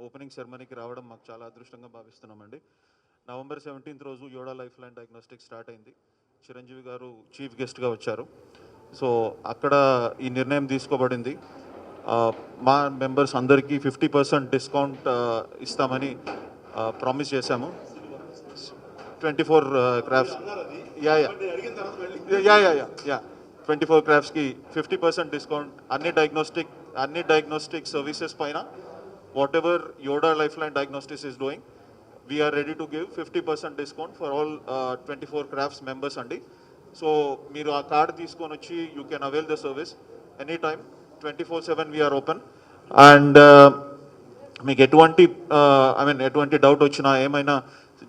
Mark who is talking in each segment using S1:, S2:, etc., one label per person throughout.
S1: Opening సెరమనీకి రావడం మాకు చాలా అదృష్టంగా భావిస్తున్నామండి. నవంబర్ 17th రోజు యోడా లైఫ్ లైన్ డయాగ్నోస్టిక్స్ స్టార్ట్ అయింది. చిరంజీవి గారు చీఫ్ గెస్ట్గా వచ్చారు. సో అక్కడ ఈ నిర్ణయం తీసుకోబడింది. మా మెంబర్స్ అందరికీ 50% డిస్కౌంట్ ఇస్తామని ప్రామిస్ చేశాము. 24 క్రాఫ్ట్స్ యా 24 క్రాఫ్ట్స్కి 50% డిస్కౌంట్. అన్ని డయాగ్నోస్టిక్ సర్వీసెస్ పైన whatever Yoda Lifeline Diagnostics is doing, we are ready to give 50% discount for all 24 crafts members అండి. సో మీరు ఆ కార్డు తీసుకొని వచ్చి you can avail the service any time. 24/7 we are open. And మీకు ఎటువంటి doubt వచ్చినా, ఏమైనా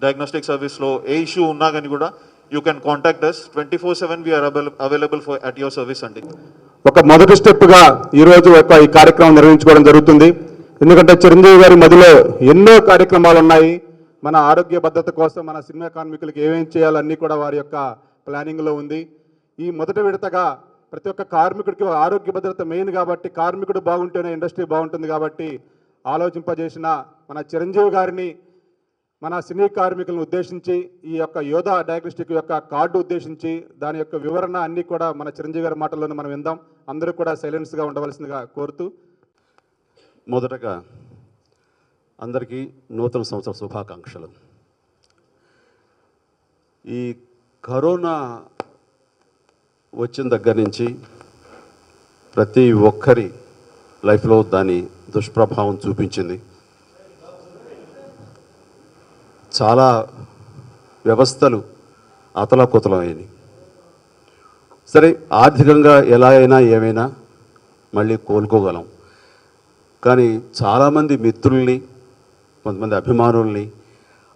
S1: డయాగ్నోస్టిక్ సర్వీస్లో ఏ ఇష్యూ ఉన్నా కానీ కూడా you can contact us. 24/7 we are available for at your service అండి.
S2: ఒక మొదటి స్టెప్గా ఈరోజు ఈ కార్యక్రమం నిర్వహించుకోవడం జరుగుతుంది. ఎందుకంటే చిరంజీవి గారి మధ్యలో ఎన్నో కార్యక్రమాలు ఉన్నాయి. మన ఆరోగ్య భద్రత కోసం మన సినిమా కార్మికులకు ఏమేం చేయాలన్నీ కూడా వారి యొక్క ప్లానింగ్లో ఉంది. ఈ మొదటి విడతగా ప్రతి ఒక్క కార్మికుడికి ఆరోగ్య భద్రత మెయిన్ కాబట్టి, కార్మికుడు బాగుంటేనే ఇండస్ట్రీ బాగుంటుంది కాబట్టి ఆలోచింపజేసిన మన చిరంజీవి గారిని మన సినీ కార్మికులను ఉద్దేశించి ఈ యొక్క యోధా డయాగ్నోస్టిక్ యొక్క కార్డు ఉద్దేశించి దాని యొక్క వివరణ అన్నీ కూడా మన చిరంజీవి గారి మాటల్లోనే మనం విందాం. అందరూ కూడా సైలెన్స్గా ఉండవలసిందిగా కోరుతూ,
S3: మొదటగా అందరికీ నూతన సంవత్సర శుభాకాంక్షలు. ఈ కరోనా వచ్చిన దగ్గర నుంచి ప్రతి ఒక్కరి లైఫ్లో దాని దుష్ప్రభావం చూపించింది. చాలా వ్యవస్థలు అతలాకుతలమైనవి. సరే, ఆర్థికంగా ఎలా అయినా ఏమైనా మళ్ళీ కోలుకోగలం. కానీ చాలామంది మిత్రుల్ని, కొంతమంది అభిమానుల్ని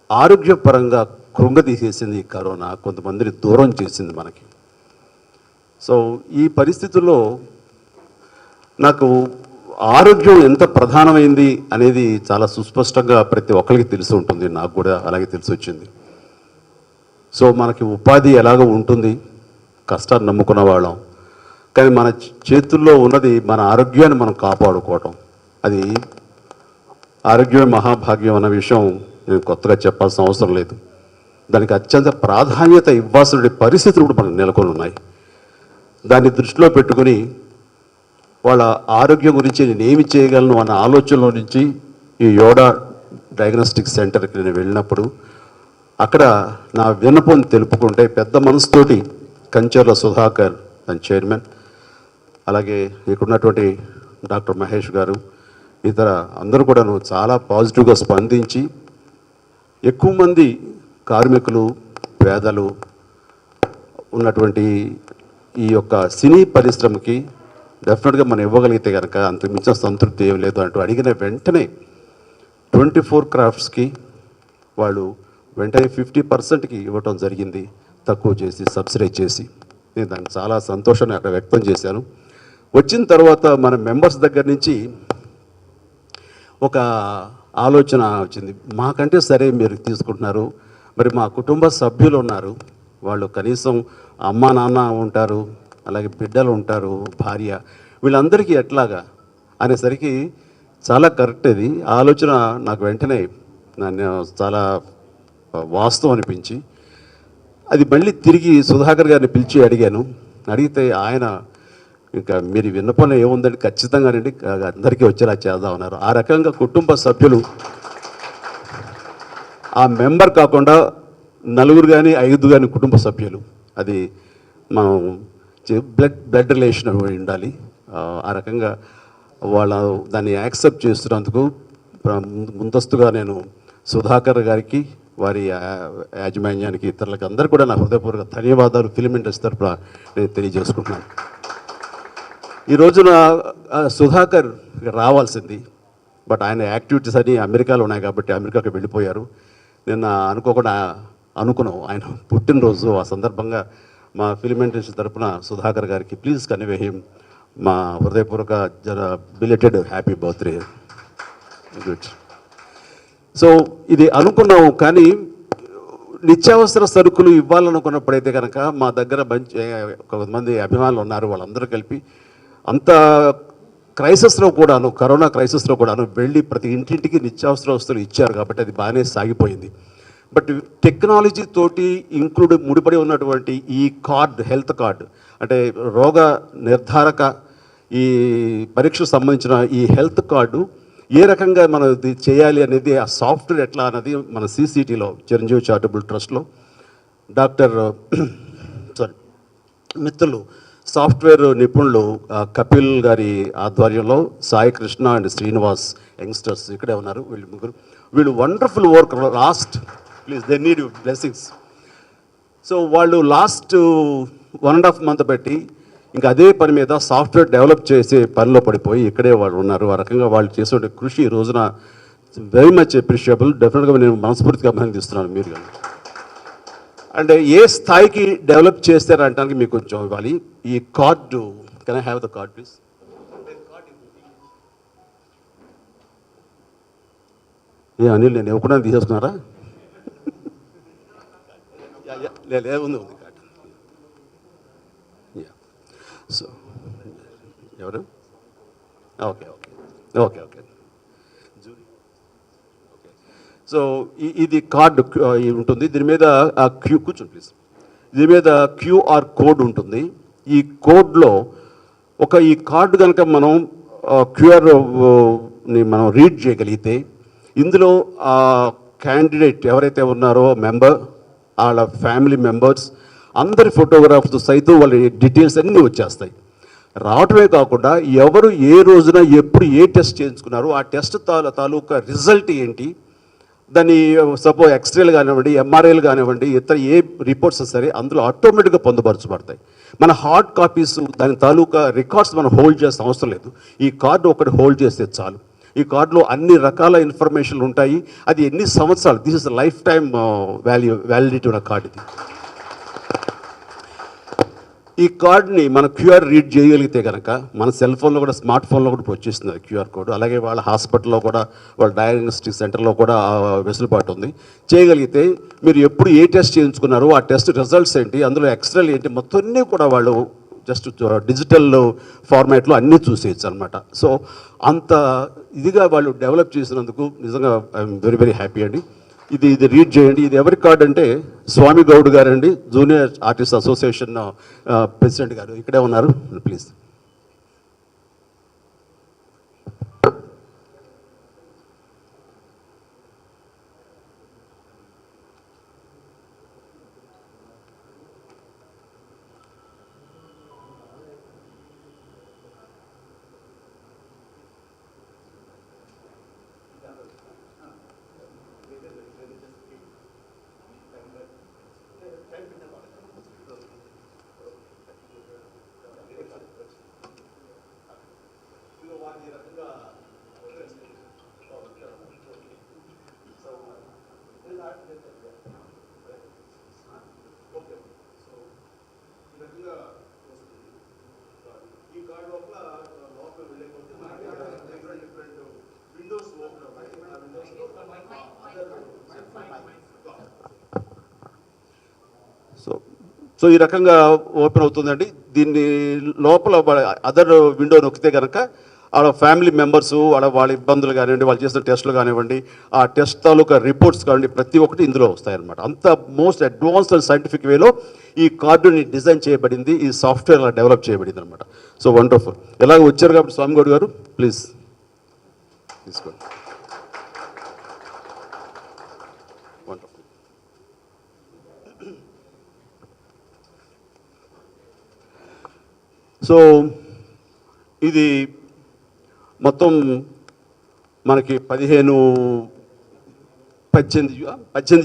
S3: ఆరోగ్యపరంగా కృంగతీసేసింది ఈ కరోనా. కొంతమందిని దూరం చేసింది మనకి. సో ఈ పరిస్థితుల్లో నాకు ఆరోగ్యం ఎంత ప్రధానమైంది అనేది చాలా సుస్పష్టంగా ప్రతి ఒక్కరికి తెలిసి ఉంటుంది. నాకు కూడా అలాగే తెలిసి వచ్చింది. సో మనకి ఉపాధి ఎలాగో ఉంటుంది, కష్టాన్ని నమ్ముకున్న వాళ్ళం. కానీ మన చేతుల్లో ఉన్నది మన ఆరోగ్యాన్ని మనం కాపాడుకోవటం. అది ఆరోగ్యమే మహాభాగ్యం అన్న విషయం నేను కొత్తగా చెప్పాల్సిన అవసరం లేదు. దానికి అత్యంత ప్రాధాన్యత ఇవ్వాల్సిన పరిస్థితులు కూడా మనకు నెలకొని ఉన్నాయి. దాన్ని దృష్టిలో పెట్టుకుని వాళ్ళ ఆరోగ్యం గురించి నేను ఏమి చేయగలను అన్న ఆలోచనలో నుంచి ఈ యోడా డయాగ్నోస్టిక్ సెంటర్కి నేను వెళ్ళినప్పుడు అక్కడ నా విన్నపం తెలుపుకుంటే పెద్ద మనసుతోటి కంచర్ల సుధాకర్ దాని చైర్మన్, అలాగే ఇక్కడున్నటువంటి డాక్టర్ మహేష్ గారు, ఇతర అందరూ కూడాను చాలా పాజిటివ్గా స్పందించి ఎక్కువ మంది కార్మికులు, పేదలు ఉన్నటువంటి ఈ యొక్క సినీ పరిశ్రమకి డెఫినెట్గా మనం ఇవ్వగలిగితే కనుక అంతకు మించిన సంతృప్తి ఏం లేదు అంటూ అడిగిన వెంటనే 24 క్రాఫ్ట్స్కి వాళ్ళు వెంటనే 50%కి ఇవ్వటం జరిగింది, తక్కువ చేసి సబ్సిడైజ్ చేసి. నేను దాన్ని చాలా సంతోషాన్ని అక్కడ వ్యక్తం చేశాను. వచ్చిన తర్వాత మన మెంబర్స్ దగ్గర నుంచి ఒక ఆలోచన వచ్చింది. మాకంటే సరే మీరు తీసుకుంటున్నారు, మరి మా కుటుంబ సభ్యులు ఉన్నారు, వాళ్ళు కనీసం అమ్మ నాన్న ఉంటారు, అలాగే బిడ్డలు ఉంటారు, భార్య, వీళ్ళందరికీ ఎట్లాగా అనేసరికి చాలా కరెక్ట్. అది ఆలోచన నాకు వెంటనే నన్ను చాలా వాస్తవం అనిపించి అది మళ్ళీ తిరిగి సుధాకర్ గారిని పిలిచి అడిగాను. అడిగితే ఆయన ఇంకా మీరు విన్నపన ఏముందండి, ఖచ్చితంగానండి అందరికీ వచ్చేలా చేద్దామన్నారు. ఆ రకంగా కుటుంబ సభ్యులు, ఆ మెంబర్ కాకుండా 4 కానీ 5 కానీ కుటుంబ సభ్యులు, అది మనం బ్లడ్ రిలేషన్ ఉండాలి. ఆ రకంగా వాళ్ళ దాన్ని యాక్సెప్ట్ చేస్తున్నందుకు ముందస్తుగా నేను సుధాకర్ గారికి, వారి యాజమాన్యానికి, ఇతరులకు అందరూ కూడా నా హృదయపూర్వక ధన్యవాదాలు ఫిల్మ్ ఇండస్ట్రీ తరఫున నేను తెలియజేసుకుంటున్నాను. ఈ రోజున సుధాకర్ రావాల్సింది, బట్ ఆయన యాక్టివిటీస్ అన్నీ అమెరికాలో ఉన్నాయి కాబట్టి అమెరికాకి వెళ్ళిపోయారు. నిన్న అనుకోకుండా అనుకున్నాం ఆయన పుట్టినరోజు. ఆ సందర్భంగా మా ఫిల్మ్ ఇండస్ట్రీ తరఫున సుధాకర్ గారికి ప్లీజ్ కన్వే హిమ్ మా హృదయపూర్వక belated happy birthday. Good. So ఇది అనుకున్నాం. కానీ నిత్యావసర సరుకులు ఇవ్వాలనుకున్నప్పుడైతే కనుక మా దగ్గర కొంతమంది అభిమానులు ఉన్నారు, వాళ్ళందరూ కలిపి అంత క్రైసిస్లో కూడాను, కరోనా క్రైసిస్లో కూడాను వెళ్ళి ప్రతి ఇంటింటికి నిత్యావసర వస్తువులు ఇచ్చారు కాబట్టి అది బాగానే సాగిపోయింది. బట్ టెక్నాలజీ తోటి ముడిపడి ఉన్నటువంటి ఈ కార్డ్, హెల్త్ కార్డ్ అంటే రోగ నిర్ధారక ఈ పరీక్షకు సంబంధించిన ఈ హెల్త్ కార్డు ఏ రకంగా మనం ఇది చేయాలి అనేది, ఆ సాఫ్ట్వేర్ ఎట్లా అన్నది మన సిసిటీలో చిరంజీవి చారిటబుల్ ట్రస్ట్లో డాక్టర్ మిత్రులు సాఫ్ట్వేర్ నిపుణులు కపిల్ గారి ఆధ్వర్యంలో సాయి కృష్ణ అండ్ శ్రీనివాస్ యంగ్స్టర్స్ ఇక్కడే ఉన్నారు. వీళ్ళు wonderful work last please they need blessings. So వాళ్ళు లాస్ట్ 1.5 month పెట్టి ఇంకా అదే పని మీద సాఫ్ట్వేర్ డెవలప్ చేసే పనిలో పడిపోయి ఇక్కడే వాళ్ళు ఉన్నారు. ఆ రకంగా వాళ్ళు చేసే కృషి ఈ రోజున వెరీ మచ్ అప్రిషియబుల్. డెఫినెట్గా నేను మనస్ఫూర్తిగా అభినందిస్తున్నాను మీరు కానీ. అంటే ఏ స్థాయికి డెవలప్ చేస్తారంటానికి మీకు కొంచెం ఇవ్వాలి. ఈ card, can I have the card please? ఏ అనిల్, నేను ఇవ్వకుండా తీసేసుకున్నారా? ఉంది కార్డు. సో ఎవరు? Okay okay okay okay so ఇది కార్డు ఉంటుంది. దీని మీద కూర్చోండి ప్లీజ్. దీని మీద క్యూఆర్ కోడ్ ఉంటుంది. ఈ కోడ్లో ఈ కార్డు కనుక మనం క్యూఆర్ని మనం రీడ్ చేయగలిగితే ఇందులో ఆ క్యాండిడేట్ ఎవరైతే ఉన్నారో మెంబర్, వాళ్ళ ఫ్యామిలీ మెంబర్స్ అందరి ఫోటోగ్రాఫ్స్ సైతం వాళ్ళ డీటెయిల్స్ అన్నీ వచ్చేస్తాయి. రావటమే కాకుండా ఎవరు ఏ రోజున ఎప్పుడు ఏ టెస్ట్ చేయించుకున్నారో ఆ టెస్ట్ తాలూకా రిజల్ట్ ఏంటి, దాన్ని సపోజ్ ఎక్స్రేలు కానివ్వండి, ఎంఆర్ఐలు కానివ్వండి, ఇతర ఏ రిపోర్ట్స్ సరే అందులో ఆటోమేటిక్గా పొందుపరచబడతాయి. మన హార్డ్ కాపీస్ దాని తాలూకా రికార్డ్స్ మనం హోల్డ్ చేసిన అవసరం లేదు. ఈ కార్డు ఒకటి హోల్డ్ చేస్తే చాలు. ఈ కార్డులో అన్ని రకాల ఇన్ఫర్మేషన్లు ఉంటాయి. అది ఎన్ని సంవత్సరాలు, this is life time validity ఉన్న కార్డు ఇది. ఈ కార్డ్ని మన క్యూఆర్ రీడ్ చేయగలిగితే కనుక మన సెల్ ఫోన్లో కూడా, స్మార్ట్ ఫోన్లో కూడా వచ్చేస్తుంది క్యూఆర్ కోడ్. అలాగే వాళ్ళ హాస్పిటల్లో కూడా, వాళ్ళ డయాగ్నోస్టిక్ సెంటర్లో కూడా వెసులుబాటు ఉంది. చేయగలిగితే మీరు ఎప్పుడు ఏ టెస్ట్ చేయించుకున్నారో ఆ టెస్ట్ రిజల్ట్స్ ఏంటి, అందులో ఎక్స్రేలు ఏంటి, మొత్తం అన్నీ కూడా వాళ్ళు జస్ట్ డిజిటల్ ఫార్మాట్లో అన్నీ చూసేయచ్చు అనమాట. సో అంత ఇదిగా వాళ్ళు డెవలప్ చేసినందుకు నిజంగా ఐఎమ్ వెరీ వెరీ హ్యాపీ అండి. ఇది రీడ్ చేయండి. ఇది ఎవరి కార్డ్ అంటే స్వామి గౌడ్ గారండి, జూనియర్ ఆర్టిస్ట్ అసోసియేషన్ ప్రెసిడెంట్ గారు ఇక్కడే ఉన్నారు. ప్లీజ్. సో ఈ రకంగా ఓపెన్ అవుతుందండి. దీన్ని లోపల అదర్ విండో నొక్కితే కనుక వాళ్ళ ఫ్యామిలీ మెంబర్స్, వాళ్ళ ఇబ్బందులు కానివ్వండి, వాళ్ళు చేసిన టెస్టులు కానివ్వండి, ఆ టెస్ట్ తాలూకా రిపోర్ట్స్ కానివ్వండి, ప్రతి ఒక్కటి ఇందులో వస్తాయన్నమాట. అంత మోస్ట్ అడ్వాన్స్డ్ అండ్ సైంటిఫిక్ వేలో ఈ కార్డుని డిజైన్ చేయబడింది, ఈ సాఫ్ట్వేర్ అలా డెవలప్ చేయబడింది అనమాట. So wonderful. ఎలాగ వచ్చారు కాబట్టి స్వామి గౌడ్ గారు ప్లీజ్ తీసుకోండి. వండర్ఫుల్. సో ఇది మొత్తం మనకి 18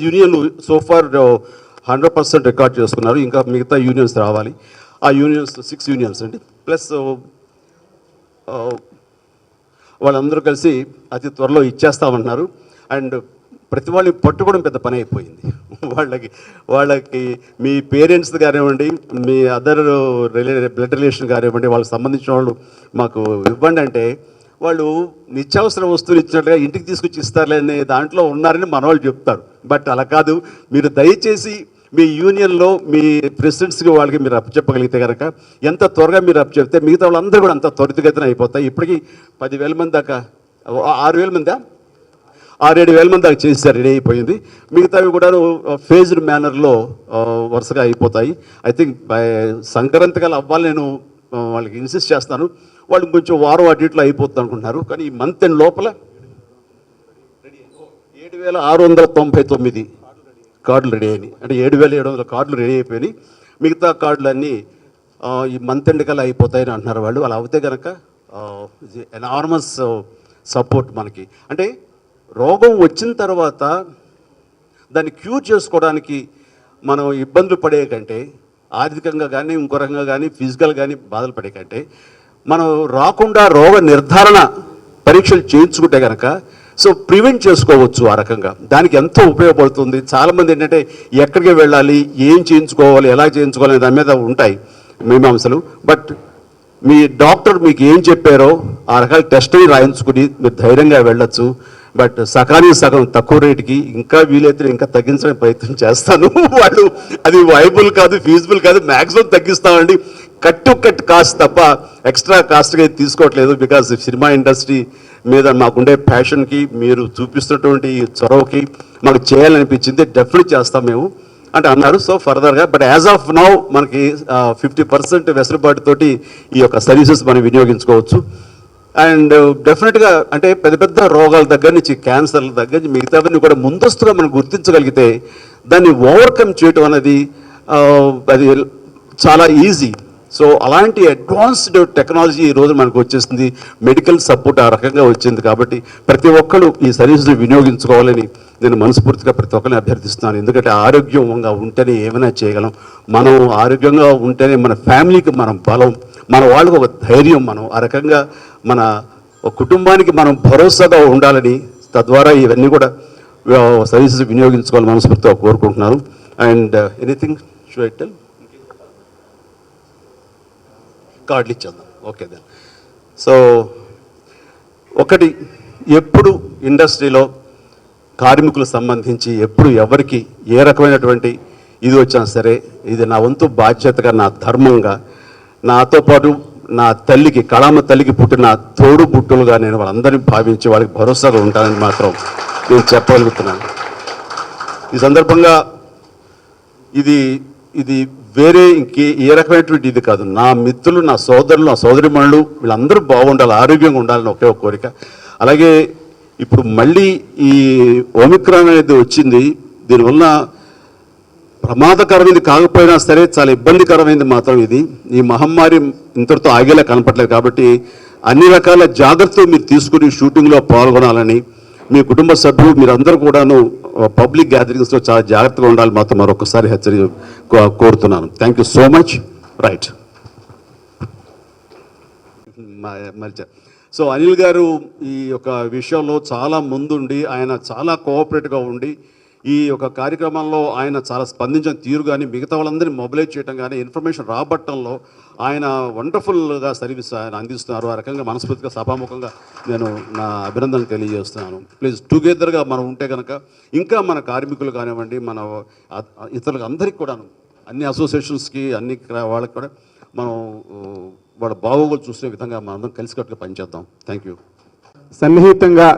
S3: యూనియన్లు సోఫార్ 100% రికార్డ్ చేసుకున్నారు. ఇంకా మిగతా యూనియన్స్ రావాలి. ఆ యూనియన్స్ 6 యూనియన్స్ అండి. ప్లస్ వాళ్ళందరూ కలిసి అతి త్వరలో ఇచ్చేస్తామన్నారు. అండ్ ప్రతి వాళ్ళని పట్టుకోవడం పెద్ద పని అయిపోయింది. వాళ్ళకి మీ పేరెంట్స్ కానివ్వండి, మీ అదర్ బ్లడ్ రిలేషన్ కానివ్వండి, వాళ్ళకి సంబంధించిన వాళ్ళు మాకు ఇవ్వండి అంటే వాళ్ళు నిత్యావసర వస్తువులు ఇచ్చినట్టుగా ఇంటికి తీసుకొచ్చి ఇస్తారులే అనే దాంట్లో ఉన్నారని మన వాళ్ళు చెప్తారు. బట్ అలా కాదు. మీరు దయచేసి మీ యూనియన్లో మీ ప్రెసిడెంట్స్కి వాళ్ళకి మీరు అప్పచెప్పగలిగితే కనుక ఎంత త్వరగా మీరు అప్పచెప్తే మిగతా వాళ్ళందరూ కూడా అంత త్వరితగతిన అయిపోతాయి. ఇప్పటికీ 10,000 మంది దాకా 6,000 మందా 6,000-7,000 మంది దాకా చేశారు, రెడీ అయిపోయింది. మిగతావి కూడా ఫేజ్డ్ మేనర్లో వరుసగా అయిపోతాయి. ఐ థింక్ బై సంక్రాంతికల్ అవ్వాలి నేను వాళ్ళకి ఇన్సిస్ట్ చేస్తాను. వాళ్ళు కొంచెం వారం అటు ఇట్లా అయిపోతుంది అనుకుంటున్నారు. కానీ ఈ మంత్ ఎండ్ లోపల 7,699 కార్డులు రెడీ అయినాయి. అంటే 7,700 కార్డులు రెడీ అయిపోయినాయి. మిగతా కార్డులన్నీ ఈ మంత్ ఎండ్ కల్లా అయిపోతాయని అంటున్నారు వాళ్ళు. అలా అవుతే కనుక ఎనార్మస్ సపోర్ట్ మనకి. అంటే రోగం వచ్చిన తర్వాత దాన్ని క్యూర్ చేసుకోవడానికి మనం ఇబ్బందులు పడే కంటే, ఆర్థికంగా కానీ ఇంకో రకంగా కానీ ఫిజికల్ కానీ బాధలు పడే కంటే, మనం రాకుండా రోగ నిర్ధారణ పరీక్షలు చేయించుకుంటే కనుక సో ప్రివెంట్ చేసుకోవచ్చు. ఆ రకంగా దానికి ఎంతో ఉపయోగపడుతుంది. చాలామంది ఏంటంటే ఎక్కడికి వెళ్ళాలి, ఏం చేయించుకోవాలి, ఎలా చేయించుకోవాలి అనే దాని మీద ఉంటాయి మీమాంసలు. బట్ మీ డాక్టర్ మీకు ఏం చెప్పారో ఆ రకాల టెస్టులు రాయించుకుని మీరు ధైర్యంగా వెళ్ళొచ్చు. బట్ సకానికి సగం తక్కువ రేటుకి ఇంకా వీలైతే ఇంకా తగ్గించడానికి ప్రయత్నం చేస్తాను. వాళ్ళు అది వైబుల్ కాదు, ఫీజిబుల్ కాదు, మ్యాక్సిమం తగ్గిస్తామండి. కట్టు కాస్ట్ తప్ప ఎక్స్ట్రా కాస్ట్గా తీసుకోవట్లేదు. బికాస్ సినిమా ఇండస్ట్రీ మీద మాకుండే ప్యాషన్కి, మీరు చూపిస్తున్నటువంటి చొరవకి మాకు చేయాలనిపించింది. డెఫినెట్ చేస్తాం మేము అంటే అన్నారు. సో ఫర్దర్గా బట్ యాజ్ ఆఫ్ నౌ మనకి 50% వెసులుబాటుతోటి ఈ యొక్క సర్వీసెస్ మనం వినియోగించుకోవచ్చు. అండ్ డెఫినెట్గా అంటే పెద్ద పెద్ద రోగాల దగ్గర నుంచి, క్యాన్సర్ల దగ్గర నుంచి మిగతావన్నీ కూడా ముందస్తుగా మనం గుర్తించగలిగితే దాన్ని ఓవర్కమ్ చేయటం అనేది అది చాలా ఈజీ. సో అలాంటి అడ్వాన్స్డ్ టెక్నాలజీ ఈరోజు మనకు వచ్చేసింది. మెడికల్ సపోర్ట్ ఆ రకంగా వచ్చింది. కాబట్టి ప్రతి ఒక్కరు ఈ సర్వీసులు వినియోగించుకోవాలని నేను మనస్ఫూర్తిగా ప్రతి ఒక్కరిని అభ్యర్థిస్తున్నాను. ఎందుకంటే ఆరోగ్యంగా ఉంటేనే ఏమైనా చేయగలం. మనం ఆరోగ్యంగా ఉంటేనే మన ఫ్యామిలీకి మనం బలం, మన వాళ్ళకు ఒక ధైర్యం. మనం ఆ రకంగా మన కుటుంబానికి మనం భరోసాగా ఉండాలని, తద్వారా ఇవన్నీ కూడా సర్వీసెస్ వినియోగించుకోవాలని మనస్ఫూర్తిగా కోరుకుంటున్నాను. And anything should I tell? కార్డులు ఇచ్చేద్దాం. Okay then. సో ఒకటి, ఎప్పుడు ఇండస్ట్రీలో కార్మికులకు సంబంధించి ఎప్పుడు ఎవరికి ఏ రకమైనటువంటి ఇది వచ్చినా సరే, ఇది నా వంతు బాధ్యతగా, నా ధర్మంగా, నాతో పాటు నా తల్లికి, కళామ తల్లికి పుట్టిన తోడు బుట్టులుగా నేను వాళ్ళందరినీ భావించి వాళ్ళకి భరోసాగా ఉంటానని మాత్రం నేను చెప్పగలుగుతున్నాను. ఈ సందర్భంగా ఇది వేరే ఏ రకమైనటువంటి ఇది కాదు. నా మిత్రులు, నా సోదరులు, నా సోదరిమణులు వీళ్ళందరూ బాగుండాలి, ఆరోగ్యంగా ఉండాలని ఒకే ఒక కోరిక. అలాగే ఇప్పుడు మళ్ళీ ఈ ఒమిక్రాన్ అనేది వచ్చింది. దీనివల్ల ప్రమాదకరమైనది కాకపోయినా సరే చాలా ఇబ్బందికరమైనది మాత్రం ఇది. ఈ మహమ్మారి ఇంతటితో ఆగేలా కనపట్లేదు. కాబట్టి అన్ని రకాల జాగ్రత్తలు మీరు తీసుకుని షూటింగ్లో పాల్గొనాలని, మీ కుటుంబ సభ్యులు మీరందరూ కూడాను పబ్లిక్ గ్యాదరింగ్స్లో చాలా జాగ్రత్తగా ఉండాలి మాత్రం మరొకసారి కోరుతున్నాను. Thank you so much. Right. So Anil గారు ఈ యొక్క విషయంలో చాలా ముందుండి, ఆయన చాలా కోఆపరేటివ్గా ఉండి ఈ యొక్క కార్యక్రమంలో ఆయన చాలా స్పందించిన తీరు కానీ, మిగతా వాళ్ళందరినీ మొబిలైజ్ చేయడం కానీ, ఇన్ఫర్మేషన్ రాబట్టడంలో ఆయన వండర్ఫుల్గా సర్వీస్ ఆయన అందిస్తున్నారు. ఆ రకంగా మనస్ఫూర్తిగా సభాముఖంగా నేను నా అభినందనలు తెలియజేస్తున్నాను. ప్లీజ్ టుగెదర్గా మనం ఉంటే కనుక ఇంకా మన కార్మికులు కానివ్వండి, మన ఇతరులకు అందరికీ కూడాను, అన్ని అసోసియేషన్స్కి, అన్ని వాళ్ళకి కూడా మనం వాళ్ళ బాగోగులు చూసే విధంగా మనం కలిసికట్టుగా పనిచేద్దాం. Thank you.
S2: సన్నిహితంగా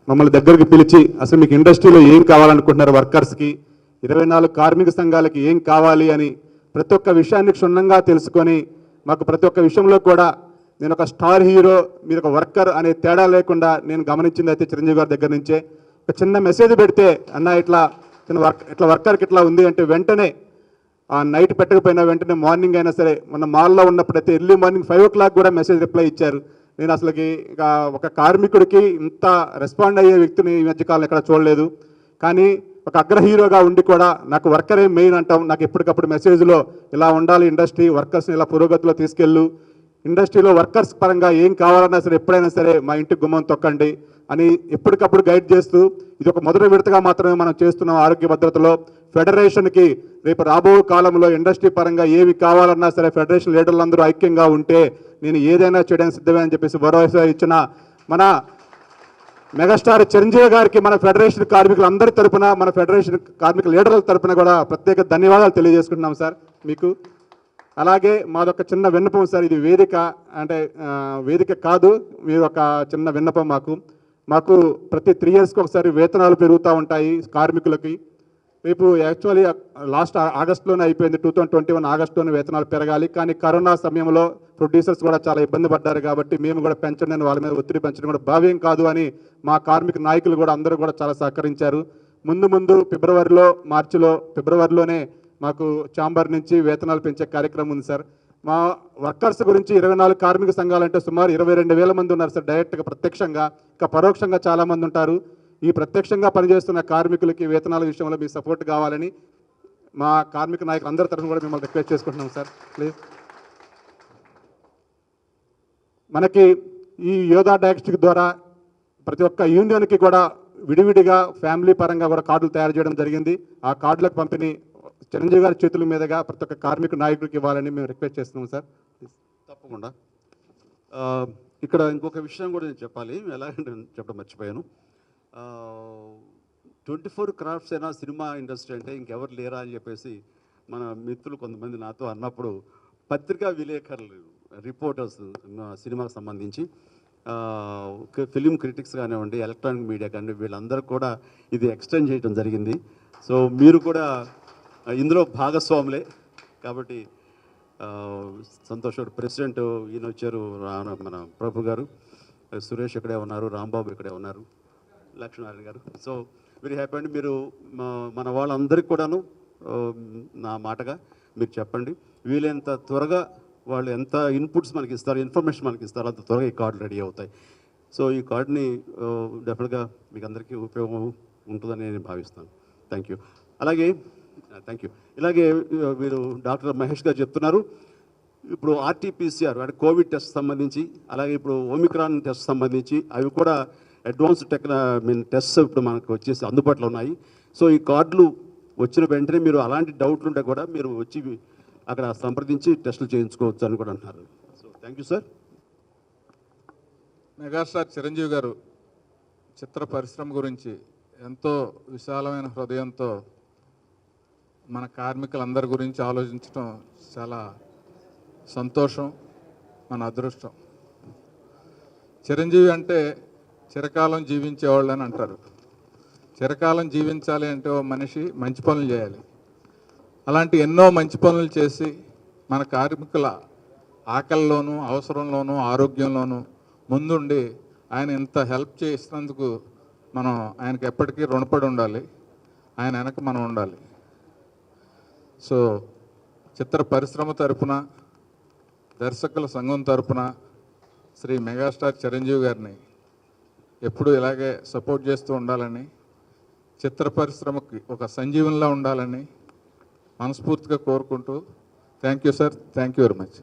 S2: మమ్మల్ని దగ్గరికి పిలిచి అసలు మీకు ఇండస్ట్రీలో ఏం కావాలనుకుంటున్నారు, వర్కర్స్కి, 24 కార్మిక సంఘాలకి ఏం కావాలి అని ప్రతి ఒక్క విషయాన్ని క్షుణ్ణంగా తెలుసుకొని, మాకు ప్రతి ఒక్క విషయంలో కూడా నేను ఒక స్టార్ హీరో, మీరు ఒక వర్కర్ అనే తేడా లేకుండా నేను గమనించింది అయితే చిరంజీవి గారి దగ్గర నుంచే. ఒక చిన్న మెసేజ్ పెడితే, అన్న ఇట్లా వర్కర్కి ఇట్లా ఉంది అంటే వెంటనే నైట్ పెట్టకపోయినా వెంటనే మార్నింగ్ అయినా సరే, మన మాల్లో ఉన్నప్పుడైతే ఎర్లీ మార్నింగ్ 5 o'clock కూడా మెసేజ్ రిప్లై ఇచ్చారు. నేను అసలుకి ఒక కార్మికుడికి ఇంత రెస్పాండ్ అయ్యే వ్యక్తిని ఈ మధ్యకాలం ఎక్కడ చూడలేదు. కానీ ఒక అగ్ర హీరోగా ఉండి కూడా నాకు వర్కరే మెయిన్ అంటాం. నాకు ఎప్పటికప్పుడు మెసేజ్లో ఇలా ఉండాలి ఇండస్ట్రీ, వర్కర్స్ని ఇలా పురోగతిలో తీసుకెళ్ళు, ఇండస్ట్రీలో వర్కర్స్ పరంగా ఏం కావాలన్నా సరే ఎప్పుడైనా సరే మా ఇంటి గుమ్మం తొక్కండి అని ఎప్పటికప్పుడు గైడ్ చేస్తూ, ఇది ఒక మొదటి విడతగా మాత్రమే మనం చేస్తున్నాం ఆరోగ్య భద్రతలో. ఫెడరేషన్కి రేపు రాబో కాలంలో ఇండస్ట్రీ పరంగా ఏవి కావాలన్నా సరే ఫెడరేషన్ లీడర్లందరూ ఐక్యంగా ఉంటే నేను ఏదైనా చేయడానికి సిద్ధమే అని చెప్పేసి భరోసా ఇచ్చిన మన మెగాస్టార్ చిరంజీవి గారికి మన ఫెడరేషన్ కార్మికులందరి తరపున, మన ఫెడరేషన్ కార్మిక లీడర్ల తరపున కూడా ప్రత్యేక ధన్యవాదాలు తెలియజేసుకుంటున్నాం సార్ మీకు. అలాగే మాదొక చిన్న విన్నపం సార్, ఇది వేదిక అంటే వేదిక కాదు, మీరు ఒక చిన్న విన్నపం మాకు ప్రతి 3 ఇయర్స్కి ఒకసారి వేతనాలు పెరుగుతూ ఉంటాయి కార్మికులకి. రేపు యాక్చువల్లీ లాస్ట్ ఆగస్టులోనే అయిపోయింది, 2021 ఆగస్టులోనే వేతనాలు పెరగాలి. కానీ కరోనా సమయంలో ప్రొడ్యూసర్స్ కూడా చాలా ఇబ్బంది పడ్డారు కాబట్టి మేము కూడా పెంచండి అని వాళ్ళ మీద ఒత్తిడి పెంచడం కూడా భావ్యం కాదు అని మా కార్మిక నాయకులు కూడా అందరూ కూడా చాలా సహకరించారు. ముందు ఫిబ్రవరిలోనే మాకు ఛాంబర్ నుంచి వేతనాలు పెంచే కార్యక్రమం ఉంది సార్. మా వర్కర్స్ గురించి 24 కార్మిక సంఘాలంటే సుమారు 22,000 మంది ఉన్నారు సార్, డైరెక్ట్గా ప్రత్యక్షంగా. ఇంకా పరోక్షంగా చాలామంది ఉంటారు. ఈ ప్రత్యక్షంగా పనిచేస్తున్న కార్మికులకి వేతనాల విషయంలో మీ సపోర్ట్ కావాలని మా కార్మిక నాయకులు అందరి తరఫున కూడా మిమ్మల్ని రిక్వెస్ట్ చేసుకుంటున్నాం సార్, ప్లీజ్. మనకి ఈ యోధా డయాగ్నోస్టిక్ ద్వారా ప్రతి ఒక్క యూనియన్కి కూడా విడివిడిగా ఫ్యామిలీ పరంగా కూడా కార్డులు తయారు చేయడం జరిగింది. ఆ కార్డులకు పంపిణీ చిరంజీవి గారి చేతుల మీదుగా ప్రతి ఒక్క కార్మిక నాయకుడికి ఇవ్వాలని మేము రిక్వెస్ట్ చేస్తున్నాం సార్.
S3: తప్పకుండా. ఇక్కడ ఇంకొక విషయం కూడా నేను చెప్పాలి, ఎలాగంటే చెప్పడం మర్చిపోయాను. 24 క్రాఫ్ట్స్ అయినా సినిమా ఇండస్ట్రీ అంటే ఇంకెవరు లేరా అని చెప్పేసి మన మిత్రులు కొంతమంది నాతో అన్నప్పుడు, పత్రికా విలేకరులు, రిపోర్టర్స్, సినిమాకు సంబంధించి ఫిలిం క్రిటిక్స్ కానివ్వండి, ఎలక్ట్రానిక్ మీడియా కానివ్వండి, వీళ్ళందరూ కూడా ఇది ఎక్స్టెండ్ చేయడం జరిగింది. సో మీరు కూడా ఇందులో భాగస్వాములే కాబట్టి సంతోషం. ప్రెసిడెంట్ ఈయన వచ్చారు, మన ప్రభు గారు, సురేష్ ఇక్కడే ఉన్నారు, రాంబాబు ఇక్కడే ఉన్నారు, లక్ష్మీనారాయణ గారు. సో వెరీ హ్యాపీ అండి. మీరు మన వాళ్ళందరికీ కూడాను నా మాటగా మీరు చెప్పండి, వీలైనంత త్వరగా వాళ్ళు ఎంత ఇన్పుట్స్ మనకి ఇస్తారు, ఇన్ఫర్మేషన్ మనకి ఇస్తారు, అంత త్వరగా ఈ కార్డు రెడీ అవుతాయి. సో ఈ కార్డుని డెఫినెట్గా మీకు అందరికీ ఉపయోగం ఉంటుందని నేను భావిస్తాను. Thank you. అలాగే థ్యాంక్ యూ. ఇలాగే మీరు డాక్టర్ మహేష్ గారు చెప్తున్నారు, ఇప్పుడు ఆర్టీపీసీఆర్ అంటే కోవిడ్ టెస్ట్ సంబంధించి, అలాగే ఇప్పుడు ఓమిక్రాన్ టెస్ట్ సంబంధించి అవి కూడా అడ్వాన్స్డ్ టెస్ట్ ఇప్పుడు మనకు వచ్చేసి అందుబాటులో ఉన్నాయి. సో ఈ కార్డులు వచ్చిన వెంటనే మీరు అలాంటి డౌట్లు ఉంటే కూడా మీరు వచ్చి అక్కడ సంప్రదించి టెస్టులు చేయించుకోవచ్చు అని కూడా అంటున్నారు. So thank you sir.
S4: Megastar Chiranjeevi గారు చిత్ర పరిశ్రమ గురించి ఎంతో విశాలమైన హృదయంతో మన కార్మికులందరి గురించి ఆలోచించడం చాలా సంతోషం, మన అదృష్టం. చిరంజీవి అంటే చిరకాలం జీవించేవాళ్ళు అని అంటారు. చిరకాలం జీవించాలి అంటే ఓ మనిషి మంచి పనులు చేయాలి. అలాంటి ఎన్నో మంచి పనులు చేసి మన కార్మికుల ఆకలిలోనూ, అవసరంలోనూ, ఆరోగ్యంలోనూ ముందుండి ఆయన ఇంత హెల్ప్ చేసినందుకు మనం ఆయనకి ఎప్పటికీ రుణపడి ఉండాలి. ఆయన వెనక మనం ఉండాలి. సో చిత్ర పరిశ్రమ తరపున, దర్శకుల సంఘం తరపున శ్రీ మెగాస్టార్ చిరంజీవి గారిని ఎప్పుడు ఇలాగే సపోర్ట్ చేస్తూ ఉండాలని, చిత్ర పరిశ్రమకి ఒక సంజీవనిలా ఉండాలని మనస్ఫూర్తిగా కోరుకుంటూ thank you sir, thank you very much.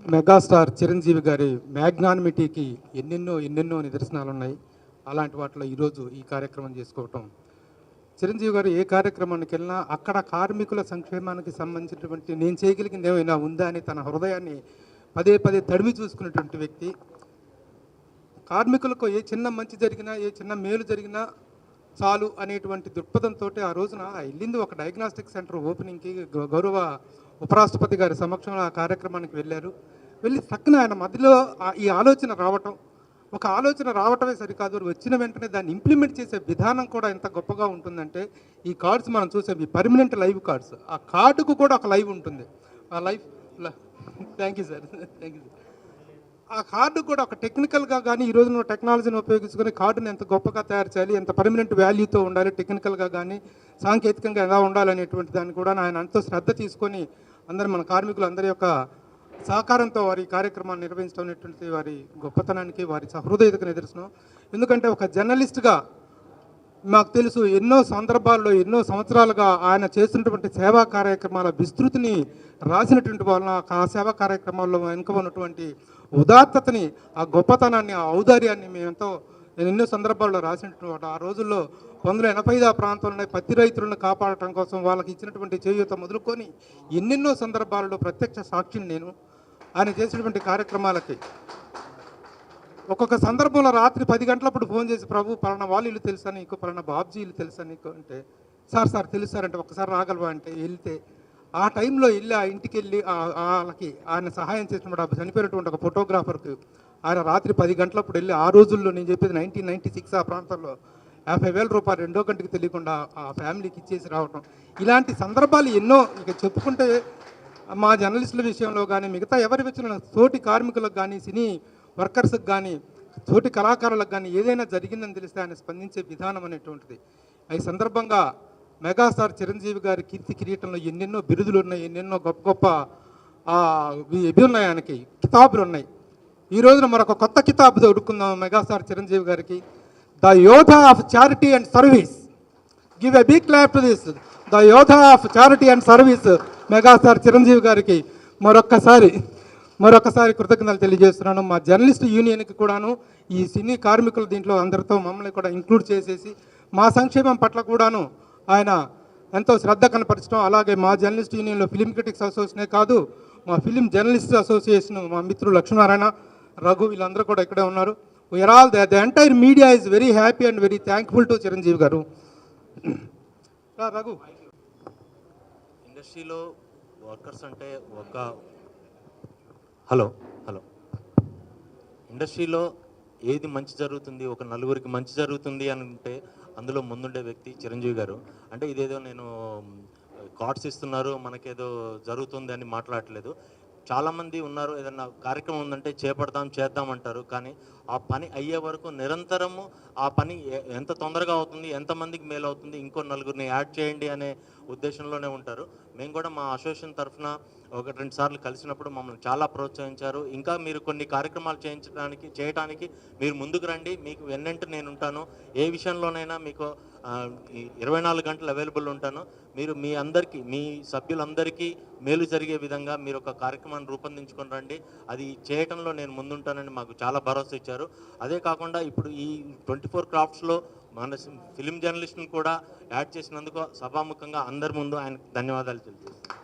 S5: Megastar Chiranjeevi గారి మ్యాగ్నానిమిటీకి ఎన్నెన్నో నిదర్శనాలు ఉన్నాయి. అలాంటి వాటిలో ఈరోజు ఈ కార్యక్రమం చేసుకోవటం, చిరంజీవి గారు ఏ కార్యక్రమానికి వెళ్ళినా అక్కడ కార్మికుల సంక్షేమానికి సంబంధించినటువంటి నేను చేయగలిగింది ఏమైనా ఉందా అని తన హృదయాన్ని పదే తడిమి చూసుకున్నటువంటి వ్యక్తి. కార్మికులకు ఏ చిన్న మంచి జరిగినా, ఏ చిన్న మేలు జరిగినా చాలు అనేటువంటి దృక్పథంతో ఆ రోజున వెళ్ళింది ఒక డయాగ్నాస్టిక్ సెంటర్ ఓపెనింగ్కి. గౌరవ ఉపరాష్ట్రపతి గారి సమక్షంలో ఆ కార్యక్రమానికి వెళ్ళారు. వెళ్ళి తక్కువ ఆయన మధ్యలో ఈ ఆలోచన రావటం, ఒక ఆలోచన రావటమే సరికాదు, వచ్చిన వెంటనే దాన్ని ఇంప్లిమెంట్ చేసే విధానం కూడా ఎంత గొప్పగా ఉంటుందంటే, ఈ కార్డ్స్ మనం చూసేవి పర్మనెంట్ లైవ్ కార్డ్స్, ఆ కార్డుకు కూడా ఒక లైవ్ ఉంటుంది. ఆ live thank you sir, thank you sir. ఆ కార్డు కూడా ఒక టెక్నికల్గా కానీ ఈ రోజున టెక్నాలజీని ఉపయోగించుకొని కార్డుని ఎంత గొప్పగా తయారు చేయాలి, ఎంత పర్మనెంట్ వాల్యూతో ఉండాలి, టెక్నికల్గా కానీ సాంకేతికంగా ఎలా ఉండాలనేటువంటి దాన్ని కూడా ఆయన ఎంతో శ్రద్ధ తీసుకొని అందరి మన కార్మికులు అందరి యొక్క సహకారంతో వారి కార్యక్రమాన్ని నిర్వహించడం అనేటువంటి వారి గొప్పతనానికి, వారి సహృదయతకు నిదర్శనం. ఎందుకంటే ఒక జర్నలిస్ట్గా మాకు తెలుసు ఎన్నో సందర్భాల్లో ఎన్నో సంవత్సరాలుగా ఆయన చేస్తున్నటువంటి సేవా కార్యక్రమాల విస్తృతిని రాసినటువంటి వాళ్ళ ఆ సేవా కార్యక్రమాల్లో వెనుక ఉన్నటువంటి ఉదాత్తతని, ఆ గొప్పతనాన్ని, ఆ ఔదార్యాన్ని మేమెంతో ఎన్నో సందర్భాల్లో రాసినటువంటి ఆ రోజుల్లో 1985 ఆ ప్రాంతంలో పత్తి రైతులను కాపాడటం కోసం వాళ్ళకి ఇచ్చినటువంటి చేయూత మొదలుకొని ఎన్నెన్నో సందర్భాలలో ప్రత్యక్ష సాక్షిని నేను ఆయన చేసినటువంటి కార్యక్రమాలకి. ఒక్కొక్క సందర్భంలో రాత్రి 10 గంటలప్పుడు ఫోన్ చేసి ప్రభు పలానా వాళ్ళు ఇల్లు తెలుసా నీకు, పలానా బాబ్జీ ఇల్లు తెలుసా నీకు అంటే, సార్ తెలుసు సార్ అంటే ఒక్కసారి రాగలవా అంటే వెళ్తే ఆ టైంలో వెళ్ళి ఆ ఇంటికి వెళ్ళి వాళ్ళకి ఆయన సహాయం చేసినప్పుడు చనిపోయినటువంటి ఒక ఫోటోగ్రాఫర్కి ఆయన రాత్రి 10 గంటలప్పుడు వెళ్ళి ఆ రోజుల్లో నేను చెప్పేది 1996 ఆ ప్రాంతంలో 50,000 రూపాయలు 2వ గంటకి తెలియకుండా ఆ ఫ్యామిలీకి ఇచ్చేసి రావటం, ఇలాంటి సందర్భాలు ఎన్నో ఇక చెప్పుకుంటే మా జర్నలిస్టుల విషయంలో కానీ మిగతా ఎవరి విషయంలో తోటి కార్మికులకు కానీ సినీ వర్కర్స్కి కానీ తోటి కళాకారులకు కానీ ఏదైనా జరిగిందని తెలిస్తే ఆయన స్పందించే విధానం అనేటువంటిది. ఈ సందర్భంగా మెగాస్టార్ చిరంజీవి గారి కీర్తి కిరీటంలో ఎన్నెన్నో బిరుదులు ఉన్నాయి, ఎన్నెన్నో గొప్ప గొప్ప ఇవి ఉన్నాయి, ఆయనకి కితాబులు ఉన్నాయి. ఈ రోజున మరొక కొత్త కితాబు దొరుకుకుందాం మెగాస్టార్ చిరంజీవి గారికి, the yodha of charity and service. Give a big clap to this, the yodha of charity and service megastar Chiranjeevi గారికి మరొకసారి కృతజ్ఞతలు తెలియజేస్తున్నాను. మా జర్నలిస్ట్ యూనియన్కి కూడాను ఈ సినీ కార్మికులు దీంట్లో అందరితో మమ్మల్ని కూడా ఇంక్లూడ్ చేసేసి మా సంక్షేమం పట్ల కూడాను ఆయన ఎంతో శ్రద్ధ కనపరచడం, అలాగే మా జర్నలిస్ట్ యూనియన్లో ఫిలిం క్రిటిక్స్ అసోసియేషనే కాదు, మా ఫిలిం జర్నలిస్ట్ అసోసియేషన్ మా మిత్రులు లక్ష్మీనారాయణ, రఘు వీళ్ళందరూ కూడా ఇక్కడే ఉన్నారు. We are all the entire media is very happy and very thankful to Chiranjeevi garu. Raghu,
S6: ఇండస్ట్రీలో వర్కర్స్ అంటే హలో ఇండస్ట్రీలో ఏది మంచి జరుగుతుంది, ఒక నలుగురికి మంచి జరుగుతుంది అని అంటే అందులో ముందుండే వ్యక్తి చిరంజీవి గారు. అంటే ఇదేదో నేను కార్డ్స్ ఇస్తున్నారు మనకేదో జరుగుతుంది అని మాట్లాడట్లేదు. చాలామంది ఉన్నారు, ఏదన్నా కార్యక్రమం ఉందంటే చేద్దాం అంటారు, కానీ ఆ పని అయ్యే వరకు నిరంతరము ఆ పని ఎంత తొందరగా అవుతుంది, ఎంతమందికి మేలు అవుతుంది, ఇంకో నలుగురిని యాడ్ చేయండి అనే ఉద్దేశంలోనే ఉంటారు. మేము కూడా మా అసోసియేషన్ తరఫున 1-2 సార్లు కలిసినప్పుడు మమ్మల్ని చాలా ప్రోత్సహించారు. ఇంకా మీరు కొన్ని కార్యక్రమాలు చేయడానికి మీరు ముందుకు రండి, మీకు వెన్నంటూ నేను ఉంటాను, ఏ విషయంలోనైనా మీకు 24 గంటలు అవైలబుల్ ఉంటాను. మీరు మీ సభ్యులందరికీ మేలు జరిగే విధంగా మీరు ఒక కార్యక్రమాన్ని రూపొందించుకొని రండి, అది చేయటంలో నేను ముందుంటానని మాకు చాలా భరోసా ఇచ్చారు. అదే కాకుండా ఇప్పుడు ఈ 24 క్రాఫ్ట్స్లో మన ఫిలిం జర్నలిస్ట్ని కూడా యాడ్ చేసినందుకు సభాముఖంగా అందరి ముందు ఆయనకు ధన్యవాదాలు తెలియజేస్తాను.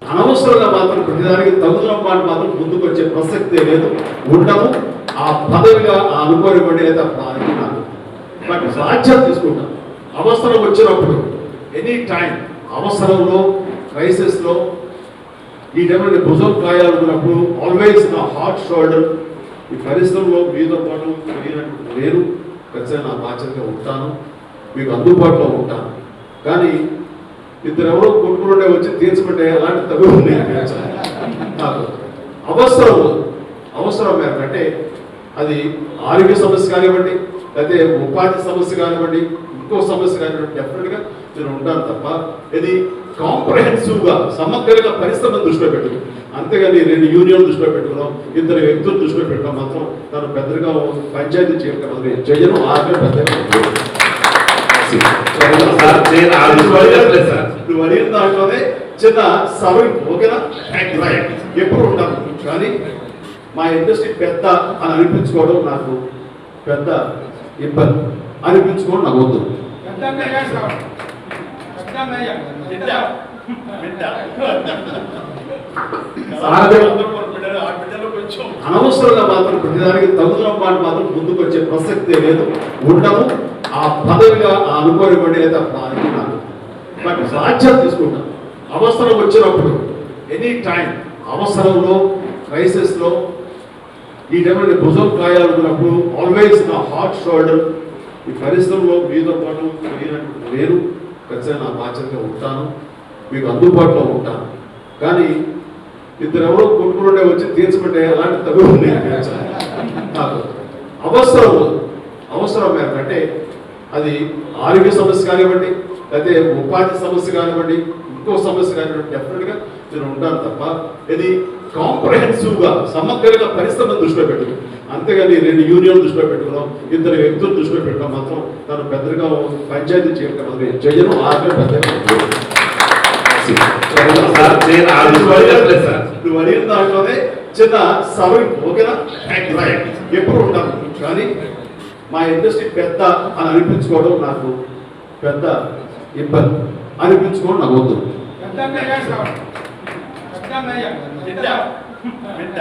S3: అనవసరంగా మాత్రం ప్రతిదానికి తగుదల మాట మాత్రం ముందుకు వచ్చే ప్రసక్తే లేదు, ఉండము. ఆ పదవిగా అనుకోనివ్వండి లేదా అనుకున్నాను, బట్ బాధ్యత తీసుకుంటాను. అవసరం వచ్చినప్పుడు ఎనీ టైం అవసరంలో క్రైసిస్లో ఈ టైంలో భుజం కాయాలనుకున్నప్పుడు ఆల్వేస్ నా హార్ట్ షోల్డర్ ఈ పరిశ్రమలో మీతో పాటు నేను ఖచ్చితంగా నా బాధ్యతగా ఉంటాను, మీకు అందుబాటులో ఉంటాను. కానీ ఇద్దరెవరో కొట్టుకుంటే వచ్చి తీర్చుకుంటే అలాంటి తగులు నాకు అవసరం మేరకు, అంటే అది ఆరోగ్య సమస్య కానివ్వండి, లేకపోతే ఉపాధి సమస్య కానివ్వండి, ఇంకో సమస్య కానివ్వండి, డెఫినెట్గా నేను ఉంటాను తప్ప ఇది కాంప్రహెన్సివ్గా సమగ్రంగా పరిశ్రమను దృష్టిలో పెట్టుకుని, అంతేగాని 2 యూనియన్ దృష్టిలో పెట్టుకున్నాం, 2 వ్యక్తులు దృష్టిలో పెట్టుకున్నాం మాత్రం తను పెద్దగా పంచాయతీ చేయను. నువ్వు అడిగిన దాంట్లోనే చిన్న సవరింపు, ఓకేనా? ఎప్పుడు ఉంటాను, కానీ మా ఇండస్ట్రీ పెద్ద అని అనిపించుకోవడం నాకు పెద్ద ఇబ్బంది, అనిపించుకోవడం నాకు వద్దు. అనవసరంగా మాత్రం ప్రతిదానికి తగుదల మాట మాత్రం ముందుకు వచ్చే ప్రసక్తే లేదు, ఉండము. ఆ పదవిగా అనుకోనివ్వండి లేదా అనుకున్నాను, బట్ బాధ్యత తీసుకుంటాను. అవసరం వచ్చినప్పుడు ఎనీ టైం అవసరంలో క్రైసిస్లో ఈ టైంలో భుజం కాయాలనుకున్నప్పుడు ఆల్వేస్ నా హార్ట్ షోల్డర్ ఈ పరిశ్రమలో మీతో పాటు నేను ఖచ్చితంగా నా బాధ్యతగా ఉంటాను, మీకు అందుబాటులో ఉంటాను. కానీ ఇద్దరెవరో కొట్టుకుంటే వచ్చి తీర్చుకుంటే అలాంటి తగులు నాకు అవసరం మేరకు, అంటే అది ఆరోగ్య సమస్య కానివ్వండి, లేకపోతే ఉపాధి సమస్య కానివ్వండి, ఇంకో సమస్య కానివ్వండి, డెఫినెట్గా నేను ఉంటాను తప్ప ఇది కాంప్రహెన్సివ్గా సమగ్రంగా పరిశ్రమను దృష్టిలో పెట్టుకుని, అంతేగాని 2 యూనియన్ దృష్టిలో పెట్టుకున్నాం, 2 వ్యక్తులు దృష్టిలో పెట్టడం మాత్రం తను పెద్దగా పంచాయతీ చేయను. నువ్వు అడిగిన దాంట్లోనే చిన్న సవరింపు, ఓకేనా? ఎప్పుడు ఉంటాను, కానీ మా ఇండస్ట్రీ పెద్ద అని అనిపించుకోవడం నాకు పెద్ద ఇబ్బంది, అనిపించుకోవడం నాకు వద్దు.
S2: ఆడబిడ్డ